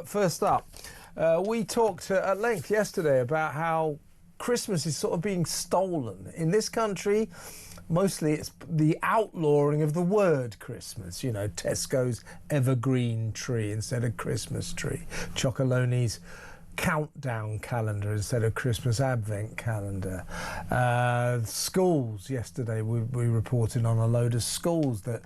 First up, we talked at length yesterday about how Christmas is sort of being stolen. In this country, mostly it's the outlawing of the word Christmas. You know, Tesco's evergreen tree instead of Christmas tree. Chocolonely's countdown calendar instead of Christmas advent calendar. Schools, yesterday we reported on a load of schools that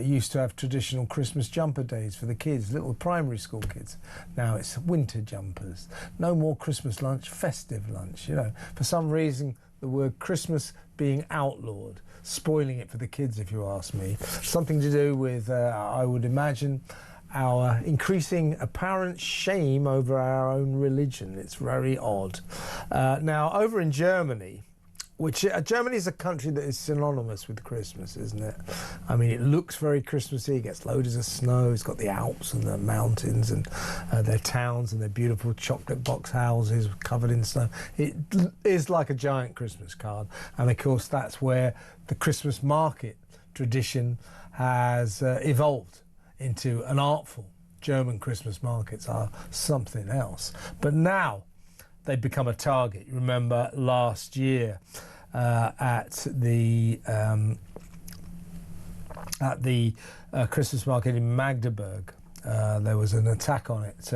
used to have traditional Christmas jumper days for the kids, little primary school kids. Now it's winter jumpers. No more Christmas lunch, festive lunch. You know, for some reason the word Christmas being outlawed, spoiling it for the kids, if you ask me. Something to do with, I would imagine, our increasing apparent shame over our own religion. It's very odd. Now, over in Germany, which Germany is a country that is synonymous with Christmas, isn't it? I mean, it looks very Christmassy. It gets loads of snow. It's got the Alps and the mountains and their towns and their beautiful chocolate box houses covered in snow. It is like a giant Christmas card. And of course, that's where the Christmas market tradition has evolved into an artful. German Christmas markets are something else. But now they've become a target. You remember last year at the Christmas market in Magdeburg, there was an attack on it,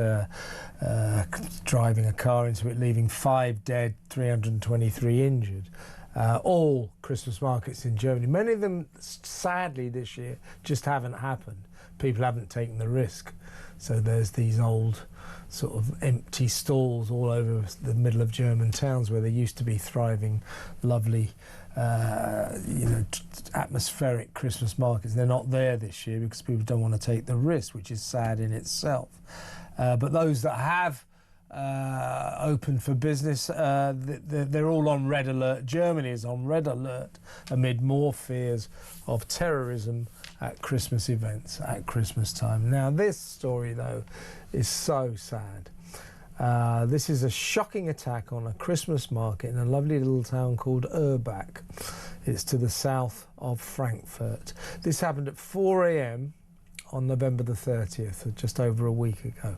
driving a car into it, leaving 5 dead, 323 injured. All Christmas markets in Germany, many of them sadly this year just haven't happened. People haven't taken the risk. So there's these old sort of empty stalls all over the middle of German towns where there used to be thriving, lovely, atmospheric Christmas markets. They're not there this year because people don't want to take the risk, which is sad in itself. But those that have open for business, they're all on red alert. Germany is on red alert amid more fears of terrorism at Christmas events at Christmas time. Now this story though is so sad. This is a shocking attack on a Christmas market in a lovely little town called Urbach. It's to the south of Frankfurt. This happened at 4 a.m. on November the 30th, just over a week ago.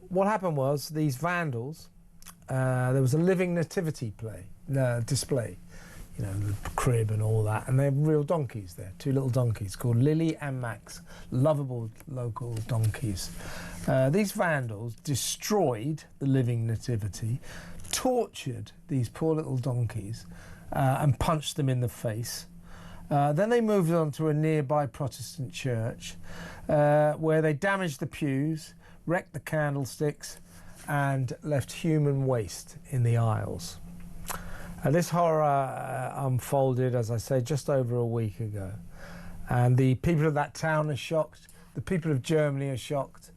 What happened was these vandals, there was a living nativity display, you know, the crib and all that, and they have real donkeys there, 2 little donkeys called Lilly and Max, lovable local donkeys. These vandals destroyed the living nativity, tortured these poor little donkeys, and punched them in the face. Then they moved on to a nearby Protestant church, where they damaged the pews, wrecked the candlesticks, and left human waste in the aisles. This horror unfolded, as I say, just over a week ago. And the people of that town are shocked. The people of Germany are shocked.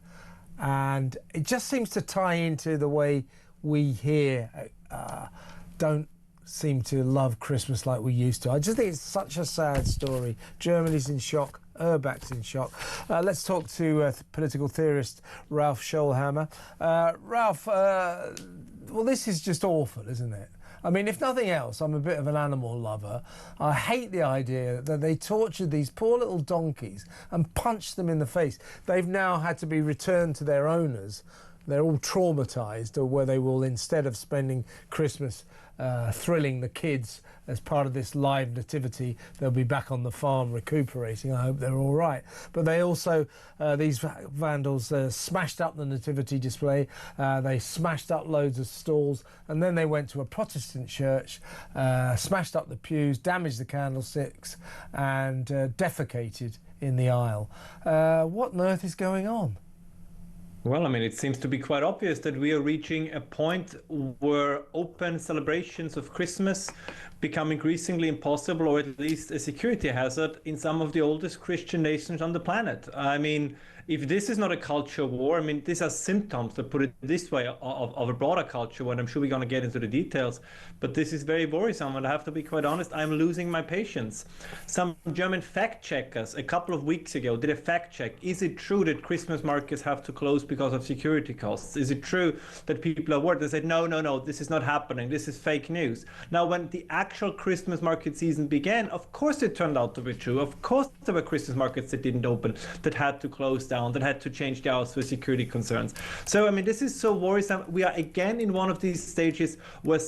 And it just seems to tie into the way we here don't seem to love Christmas like we used to. I just think it's such a sad story. Germany's in shock. Erbach's in shock. Let's talk to political theorist Ralph Schoellhammer. Ralph, well, this is just awful, isn't it? I mean, if nothing else, I'm a bit of an animal lover. I hate the idea that they tortured these poor little donkeys and punched them in the face. They've now had to be returned to their owners. They're all traumatised, or where they will, instead of spending Christmas thrilling the kids as part of this live nativity, they'll be back on the farm recuperating. I hope they're all right. But they also, these vandals smashed up the nativity display, they smashed up loads of stalls, and then they went to a Protestant church, smashed up the pews, damaged the candlesticks, and defecated in the aisle. What on earth is going on? Well, I mean, it seems to be quite obvious that we are reaching a point where open celebrations of Christmas become increasingly impossible, or at least a security hazard in some of the oldest Christian nations on the planet. I mean, if this is not a culture war, I mean, these are symptoms, to put it this way, of a broader culture war, and I'm sure we're going to get into the details, but this is very worrisome, and I have to be quite honest, I'm losing my patience. Some German fact checkers a couple of weeks ago did a fact check. Is it true that Christmas markets have to close because of security costs? Is it true that people are worried? They said, no, this is not happening. This is fake news. Now, when the actual actual Christmas market season began, of course it turned out to be true. Of course there were Christmas markets that didn't open, that had to close down, that had to change the hours for security concerns. So, I mean, this is so worrisome. We are again in one of these stages where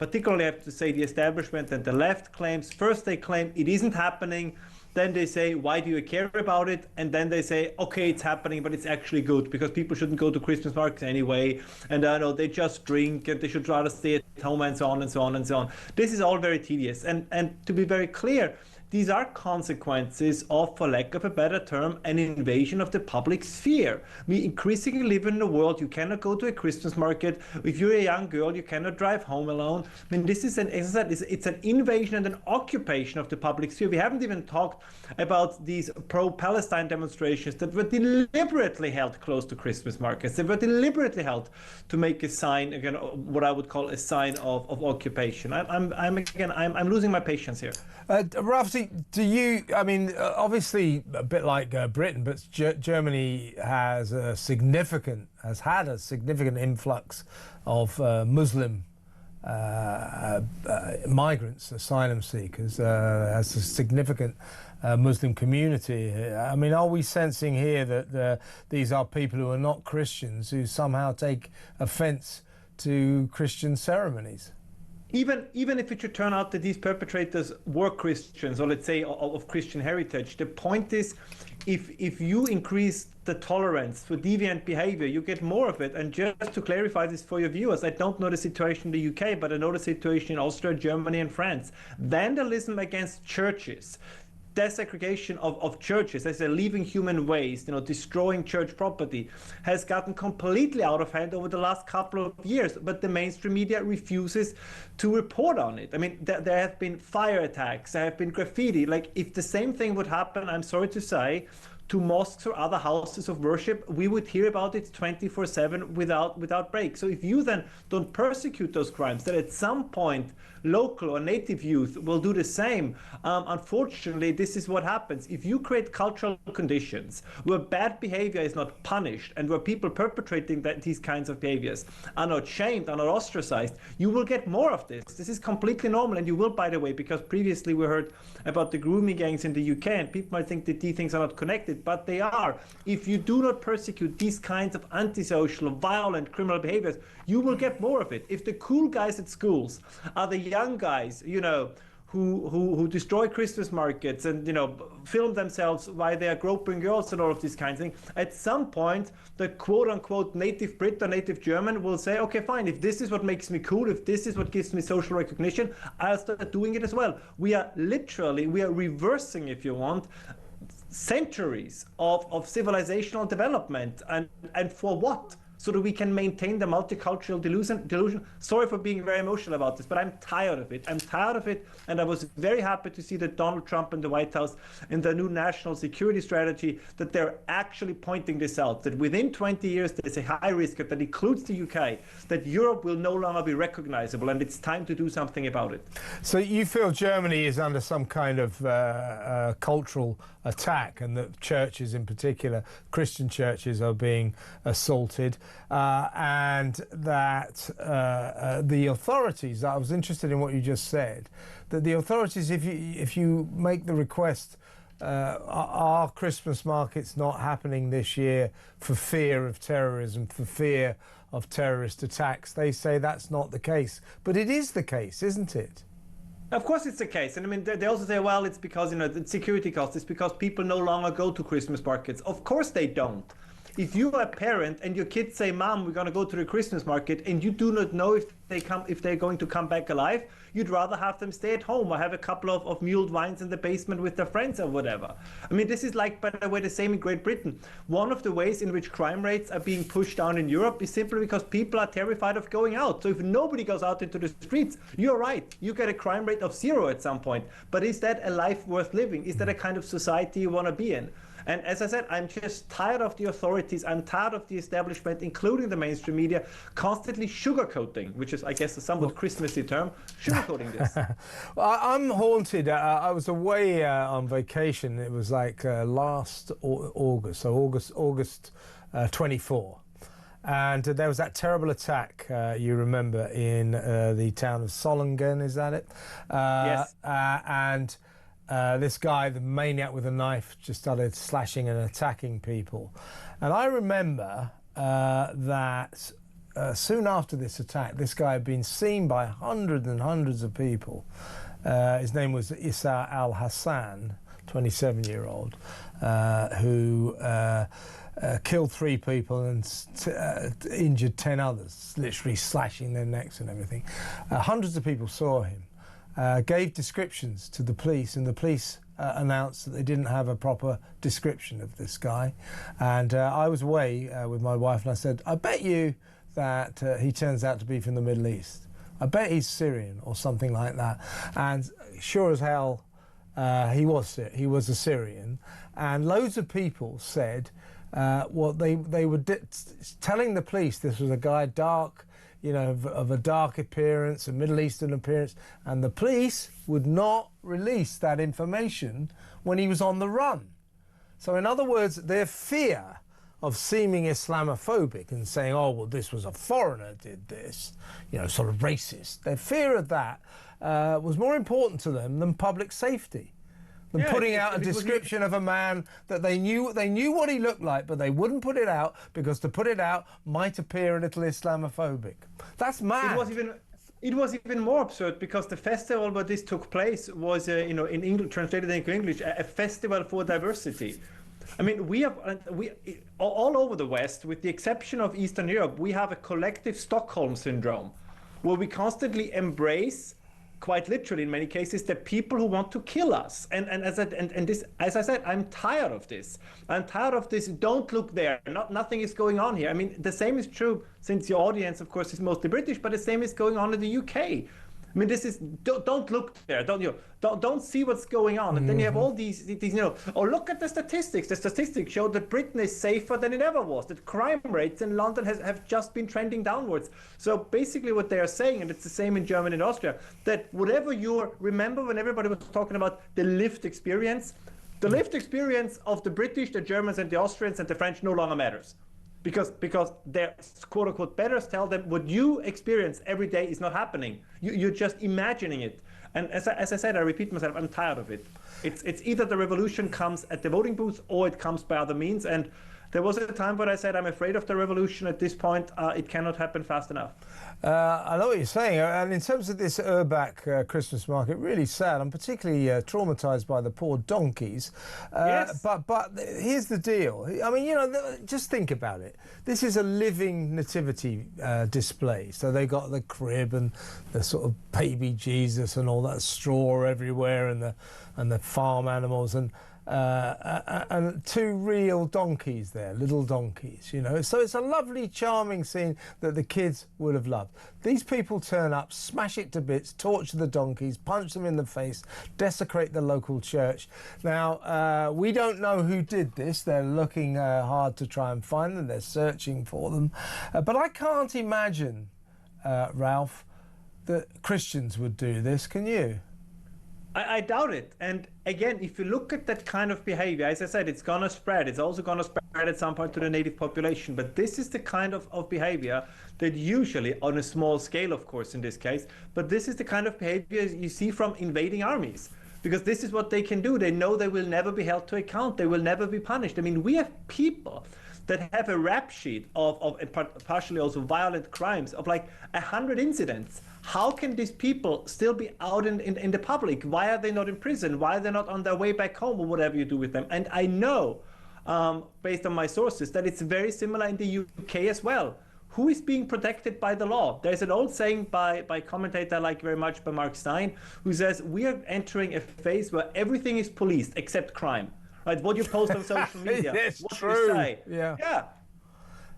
particularly I have to say the establishment and the left claims, first they claim it isn't happening, then they say, why do you care about it? And then they say, okay, it's happening, but it's actually good because people shouldn't go to Christmas markets anyway. And I know they just drink and they should rather stay at home and so on and so on and so on. This is all very tedious. And to be very clear, these are consequences of, for lack of a better term, an invasion of the public sphere. We increasingly live in a world you cannot go to a Christmas market. If you're a young girl, you cannot drive home alone. I mean, this is it's an invasion and an occupation of the public sphere. We haven't even talked about these pro-Palestine demonstrations that were deliberately held close to Christmas markets. They were deliberately held to make a sign, again, what I would call a sign of occupation. I'm losing my patience here. Ralph, do you, I mean, obviously a bit like Britain, but Germany has had a significant influx of Muslim migrants, asylum seekers, has a significant Muslim community. I mean, are we sensing here that these are people who are not Christians who somehow take offence to Christian ceremonies? Even if it should turn out that these perpetrators were Christians, or let's say of Christian heritage, the point is, if you increase the tolerance for deviant behavior, you get more of it. And just to clarify this for your viewers, I don't know the situation in the UK, but I know the situation in Austria, Germany, and France. Vandalism against churches, desegregation of churches, as they're leaving human waste, destroying church property, has gotten completely out of hand over the last couple of years, but the mainstream media refuses to report on it. I mean, there have been fire attacks, there have been graffiti. Like, if the same thing would happen, I'm sorry to say, to mosques or other houses of worship, we would hear about it 24/7 without break. So if you then don't persecute those crimes, then at some point local or native youth will do the same. Unfortunately, this is what happens. If you create cultural conditions where bad behavior is not punished and where people perpetrating these kinds of behaviors are not shamed, are not ostracized, you will get more of this. This is completely normal, and you will, by the way, because previously we heard about the grooming gangs in the UK, and people might think that these things are not connected, but they are. If you do not persecute these kinds of antisocial, violent, criminal behaviors, you will get more of it. If the cool guys at schools are the young guys, who destroy Christmas markets and, film themselves while they are groping girls and all of these kinds of things, at some point, the quote-unquote native Brit or native German will say, okay, fine, if this is what makes me cool, if this is what gives me social recognition, I'll start doing it as well. We are reversing, if you want, centuries of civilizational development, and for what? So that we can maintain the multicultural delusion. Sorry for being very emotional about this, but I'm tired of it. And I was very happy to see that Donald Trump and the White House in the new national security strategy, that they're actually pointing this out, that within 20 years there's a high risk, that includes the UK, that Europe will no longer be recognizable, and it's time to do something about it. So you feel Germany is under some kind of cultural attack, and that churches in particular, Christian churches, are being assaulted, and that the authorities, I was interested in what you just said, that the authorities, if you make the request, are Christmas markets not happening this year for fear of terrorism, for fear of terrorist attacks, they say that's not the case. But it is the case, isn't it? Of course it's the case. And I mean, they also say, well, it's because, the security costs, it's because people no longer go to Christmas markets. Of course they don't. If you are a parent and your kids say, Mom, we're going to go to the Christmas market, and you do not know if they're going to come back alive, you'd rather have them stay at home or have a couple of mulled wines in the basement with their friends or whatever. I mean, this is like, by the way, the same in Great Britain. One of the ways in which crime rates are being pushed down in Europe is simply because people are terrified of going out. So if nobody goes out into the streets, you're right, you get a crime rate of 0 at some point. But is that a life worth living? Is that a kind of society you want to be in? And as I said, I'm just tired of the authorities. I'm tired of the establishment, including the mainstream media, constantly sugarcoating, which is, I guess, a somewhat Christmassy term, sugarcoating this. Well, I'm haunted. I was away on vacation. It was like last August, so August 24. And there was that terrible attack, you remember, in the town of Solingen, is that it? Yes. And this guy, the maniac with a knife, just started slashing and attacking people. And I remember that soon after this attack, this guy had been seen by hundreds and hundreds of people. His name was Issa al-Hassan, 27-year-old, who killed 3 people and injured 10 others, literally slashing their necks and everything. Hundreds of people saw him, gave descriptions to the police, and the police announced that they didn't have a proper description of this guy. And I was away with my wife, and I said, I bet you that he turns out to be from the Middle East. I bet he's Syrian or something like that. And sure as hell, he was a Syrian. And loads of people said, well, they were telling the police this was a guy dark, you know, of a dark appearance, a Middle Eastern appearance, and the police would not release that information when he was on the run. So in other words, their fear of seeming Islamophobic and saying, oh, well, this was a foreigner did this, you know, sort of racist. Their fear of that was more important to them than public safety. Than putting out a description of a man that they knew what he looked like, but they wouldn't put it out because to put it out might appear a little Islamophobic. That's mad. It was even more absurd because the festival where this took place was, you know, in English, translated into English, a festival for diversity. I mean, we all over the West, with the exception of Eastern Europe, we have a collective Stockholm syndrome, where we constantly embrace, quite literally in many cases, the people who want to kill us. And as I said, I'm tired of this. I'm tired of this. Don't look there. Nothing is going on here. I mean, the same is true, since your audience, of course, is mostly British, but the same is going on in the UK. I mean, this is don't look there. Don't see what's going on. And then you have all these, you know, oh, look at the statistics. The statistics show that Britain is safer than it ever was. That crime rates in London have just been trending downwards. So basically, what they are saying, and it's the same in Germany and Austria, that whatever remember when everybody was talking about the lived experience, the lived experience of the British, the Germans, and the Austrians and the French no longer matters. Because their quote-unquote betters tell them what you experience every day is not happening. You're just imagining it. And as I said, I repeat myself, I'm tired of it. It's either the revolution comes at the voting booth or it comes by other means. And there was a time when I said I'm afraid of the revolution. At this point, it cannot happen fast enough. I know what you're saying. And in terms of this Urbach Christmas market, really sad. I'm particularly traumatised by the poor donkeys. Yes. But here's the deal. I mean, you know, just think about it. This is a living nativity display. So they got the crib and the sort of baby Jesus and all that straw everywhere and the farm animals and 2 real donkeys there, little donkeys, you know. So it's a lovely, charming scene that the kids would have loved. These people turn up, smash it to bits, torture the donkeys, punch them in the face, desecrate the local church. Now, we don't know who did this. They're looking hard to try and find them. They're searching for them. But I can't imagine, Ralph, that Christians would do this. Can you? I doubt it. And again, if you look at that kind of behavior, as I said, it's going to spread. It's also going to spread at some point to the native population. But this is the kind of behavior that usually, on a small scale, of course, in this case, but this is the kind of behavior you see from invading armies. Because this is what they can do. They know they will never be held to account. They will never be punished. I mean, we have people that have a rap sheet of partially also violent crimes of like 100 incidents. How can these people still be out in the public? Why are they not in prison? Why are they not on their way back home or whatever you do with them? And I know, based on my sources, that it's very similar in the UK as well. Who is being protected by the law? There's an old saying by a commentator I like very much, by Mark Stein, who says, we are entering a phase where everything is policed except crime. Right? What you post on social media, what true. you say. Yeah.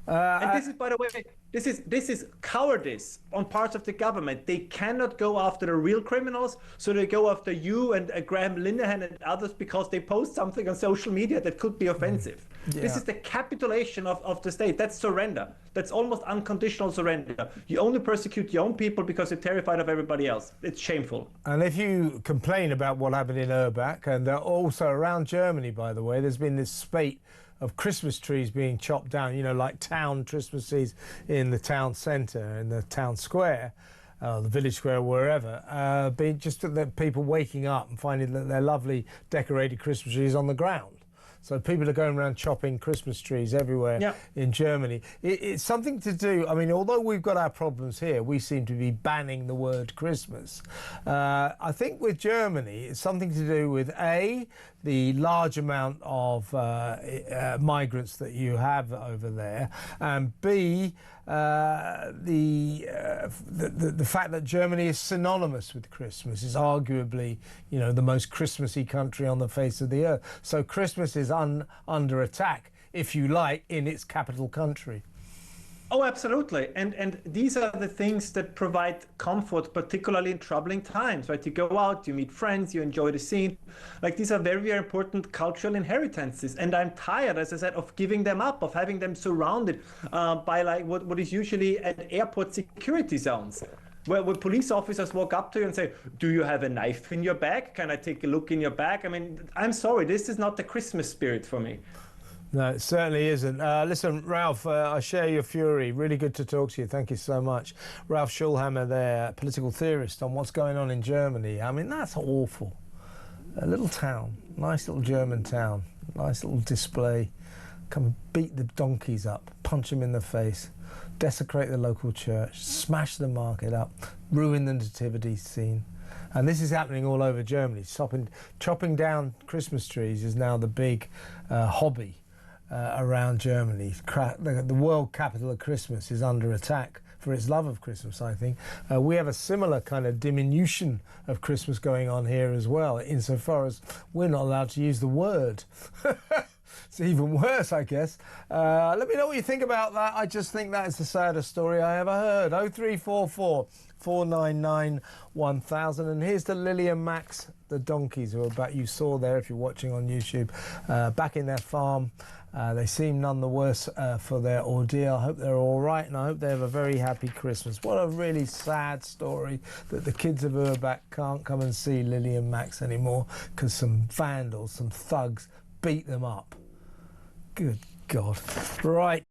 And this is, by the way, this is cowardice on parts of the government. They cannot go after the real criminals, so they go after you and Graham Linehan and others because they post something on social media that could be offensive. Yeah. This is the capitulation of the state. That's surrender. That's almost unconditional surrender. You only persecute your own people because you're terrified of everybody else. It's shameful. And if you complain about what happened in Erbach, and also around Germany, by the way, there's been this spate of Christmas trees being chopped down, you know, like town Christmas trees in the town centre, in the town square, the village square, wherever, being just that people waking up and finding that their lovely decorated Christmas trees on the ground. So people are going around chopping Christmas trees everywhere in Germany. It's something to do, I mean, although we've got our problems here, we seem to be banning the word Christmas. I think with Germany, it's something to do with A, the large amount of migrants that you have over there, and B, the fact that Germany is synonymous with Christmas, is arguably, you know, the most Christmassy country on the face of the earth. So Christmas is under attack, if you like, in its capital country. Oh, absolutely. And these are the things that provide comfort, particularly in troubling times, right? You go out, you meet friends, you enjoy the scene. Like, these are very, very important cultural inheritances. And I'm tired, as I said, of giving them up, of having them surrounded by like what is usually at airport security zones, where police officers walk up to you and say, do you have a knife in your bag? Can I take a look in your bag? I mean, I'm sorry, this is not the Christmas spirit for me. No, it certainly isn't. Listen, Ralph, I share your fury. Really good to talk to you. Thank you so much. Ralph Schoellhammer there, political theorist, on what's going on in Germany. I mean, that's awful. A little town, nice little German town, nice little display. Come and beat the donkeys up, punch them in the face, desecrate the local church, smash the market up, ruin the nativity scene. And this is happening all over Germany. Chopping down Christmas trees is now the big hobby around Germany. The world capital of Christmas is under attack for its love of Christmas, I think. We have a similar kind of diminution of Christmas going on here as well, insofar as we're not allowed to use the word. It's even worse, I guess. Let me know what you think about that. I just think that is the saddest story I ever heard. 0344 499 1000. And here's to Lilly and Max, the donkeys who are back. You saw there, if you're watching on YouTube, back in their farm. They seem none the worse for their ordeal. I hope they're all right, and I hope they have a very happy Christmas. What a really sad story that the kids of Urbach can't come and see Lilly and Max anymore because some vandals, some thugs, beat them up. Good God. Right.